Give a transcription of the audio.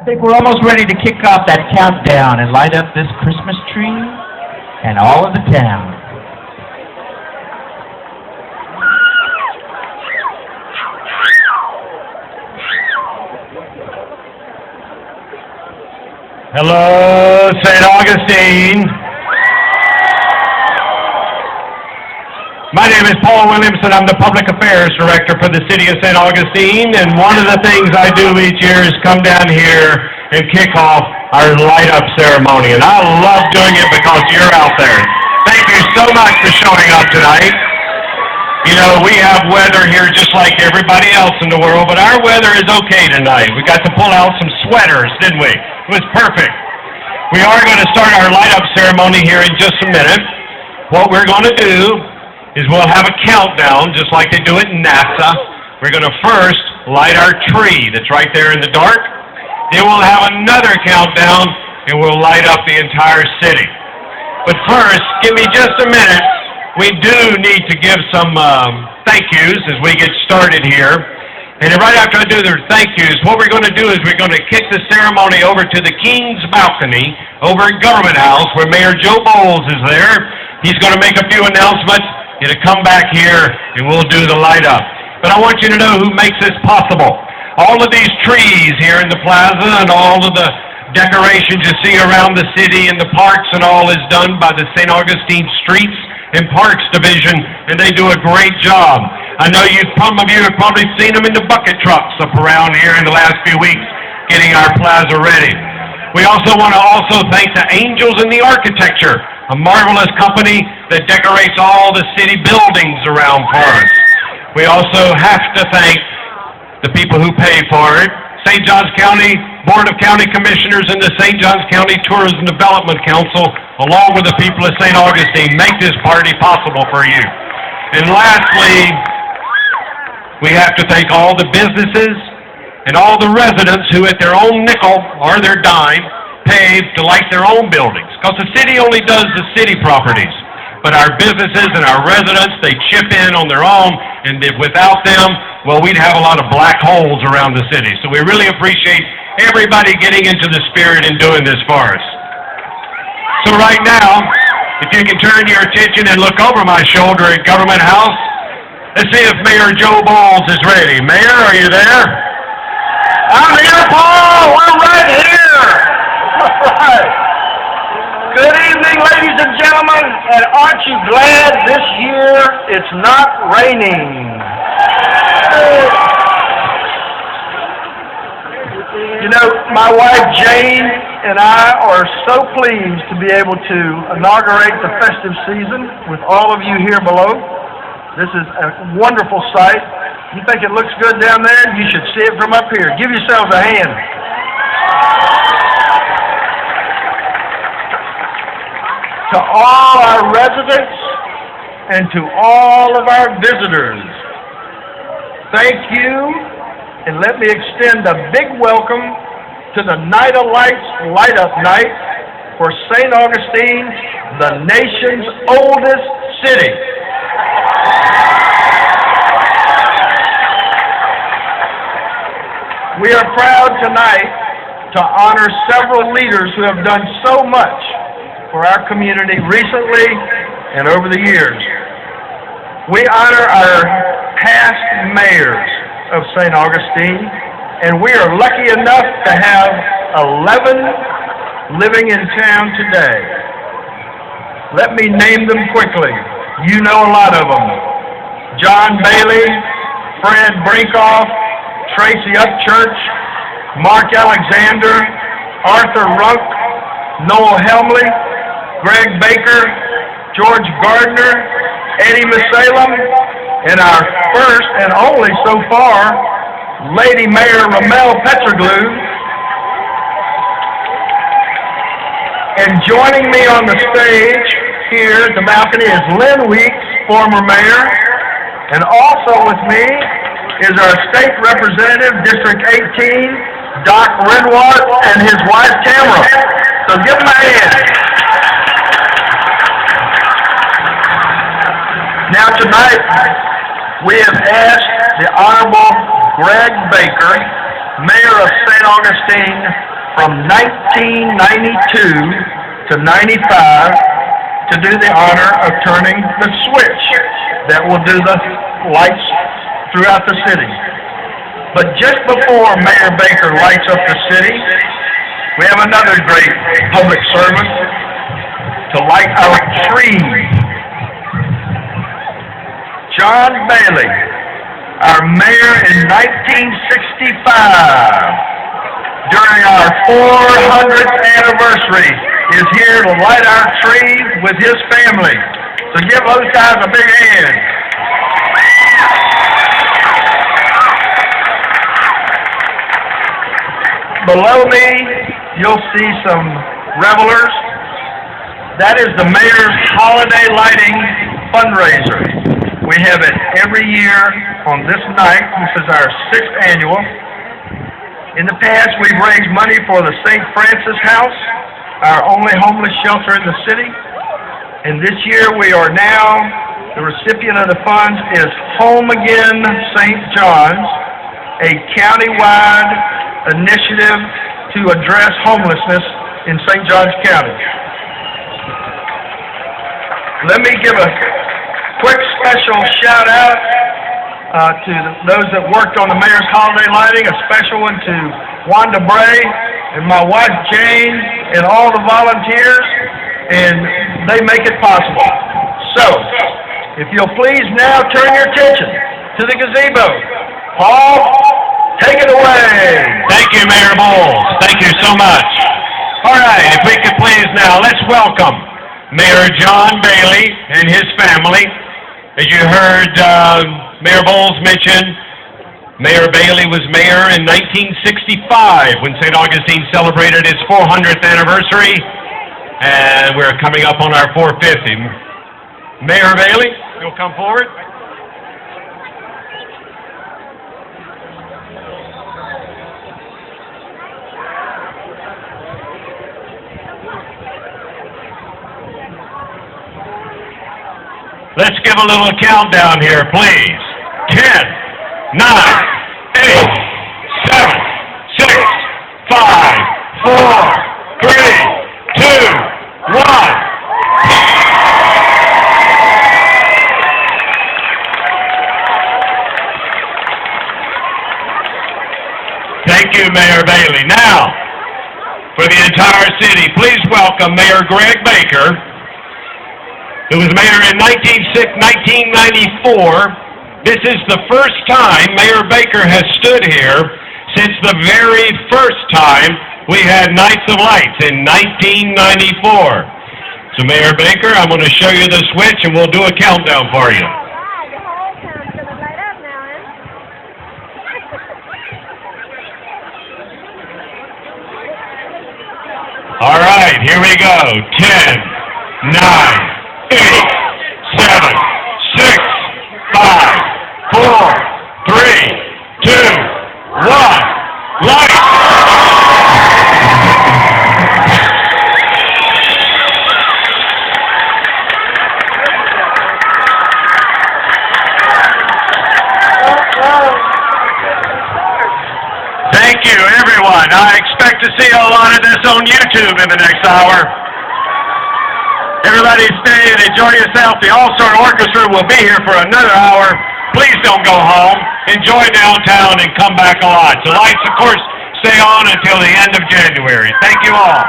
I think we're almost ready to kick off that countdown and light up this Christmas tree and all of the town. Hello, St. Augustine. My name is Paul Williamson. I'm the Public Affairs Director for the City of St. Augustine, and one of the things I do each year is come down here and kick off our light-up ceremony, and I love doing it because you're out there. Thank you so much for showing up tonight. You know, we have weather here just like everybody else in the world, but our weather is okay tonight. We got to pull out some sweaters, didn't we? It was perfect. We are going to start our light-up ceremony here in just a minute. What we're going to do is we'll have a countdown, just like they do at NASA. We're going to first light our tree that's right there in the dark. Then we'll have another countdown, and we'll light up the entire city. But first, give me just a minute. We do need to give some thank yous as we get started here. And right after I do their thank yous, what we're going to do is we're going to kick the ceremony over to the King's Balcony over at Government House, where Mayor Joe Bowles is there. He's going to make a few announcements. It'll come back here, and we'll do the light up. But I want you to know who makes this possible. All of these trees here in the plaza and all of the decorations you see around the city and the parks and all is done by the St. Augustine Streets and Parks Division, and they do a great job. I know some of you have probably seen them in the bucket trucks up around here in the last few weeks getting our plaza ready. We also want to thank the Angels in the Architecture, a marvelous company that decorates all the city buildings around for us. We also have to thank the people who pay for it, St. Johns County Board of County Commissioners and the St. Johns County Tourism Development Council, along with the people of St. Augustine, make this party possible for you. And lastly, we have to thank all the businesses and all the residents who at their own nickel or their dime pay to light their own buildings. Because the city only does the city properties. But our businesses and our residents, they chip in on their own, and without them, well, we'd have a lot of black holes around the city. So we really appreciate everybody getting into the spirit and doing this for us. So right now, if you can turn your attention and look over my shoulder at Government House, let's see if Mayor Joe Bowles is ready. Mayor, are you there? I'm here, Paul! We're right here! All right. Good evening, ladies and gentlemen, and aren't you glad this year it's not raining? You know, my wife Jane and I are so pleased to be able to inaugurate the festive season with all of you here below. This is a wonderful sight. You think it looks good down there? You should see it from up here. Give yourselves a hand. To all our residents and to all of our visitors, thank you, and let me extend a big welcome to the Night of Lights Light-Up Night for St. Augustine, the nation's oldest city. We are proud tonight to honor several leaders who have done so much for our community recently and over the years. We honor our past mayors of St. Augustine, and we are lucky enough to have 11 living in town today. Let me name them quickly. You know a lot of them. John Bailey, Fred Brinkoff, Tracy Upchurch, Mark Alexander, Arthur Runk, Noel Helmley, Greg Baker, George Gardner, Eddie Masalem, and our first and only so far, Lady Mayor Ramel Petroglou. And joining me on the stage here at the balcony is Lynn Weeks, former mayor, and also with me is our state representative, District 18, Doc Renwart, and his wife, Tamara. So give them a hand. Now tonight, we have asked the Honorable Greg Baker, mayor of St. Augustine from 1992 to 95 to do the honor of turning the switch that will do the lights throughout the city. But just before Mayor Baker lights up the city, we have another great public servant to light our trees. John Bailey, our mayor in 1965, during our 400th anniversary, is here to light our trees with his family. So give those guys a big hand. Below me, you'll see some revelers. That is the mayor's holiday lighting fundraiser. We have it every year on this night. This is our 6th annual. In the past, we've raised money for the St. Francis House, our only homeless shelter in the city. And this year, we are now, the recipient of the funds is Home Again St. John's, a countywide initiative to address homelessness in St. Johns County. Let me give a quick special shout out to those that worked on the mayor's holiday lighting, a special one to Wanda Bray and my wife Jane and all the volunteers, and they make it possible. So, if you'll please now turn your attention to the gazebo. Paul, take it away. Thank you, Mayor Bowles. Thank you so much. All right, if we could please now, let's welcome Mayor John Bailey and his family. As you heard Mayor Bowles mention, Mayor Bailey was mayor in 1965 when St. Augustine celebrated its 400th anniversary, and we're coming up on our 450. Mayor Bailey, you'll come forward. Let's give a little countdown here, please. 10, 9, 8, 7, 6, 5, 4, 3, 2, 1. Thank you, Mayor Bailey. Now, for the entire city, please welcome Mayor Greg Baker, who was mayor in 1994. This is the first time Mayor Baker has stood here since the very first time we had Nights of Lights in 1994. So Mayor Baker, I'm going to show you the switch and we'll do a countdown for you. All right, here we go. 10, 9, 8, 7, 6, 5, 4, 3, 2, 1. Light! Thank you, everyone. I expect to see a lot of this on YouTube in the next hour. Everybody stay and enjoy yourself. The All-Star Orchestra will be here for another hour. Please don't go home. Enjoy downtown and come back a lot. The lights, of course, stay on until the end of January. Thank you all.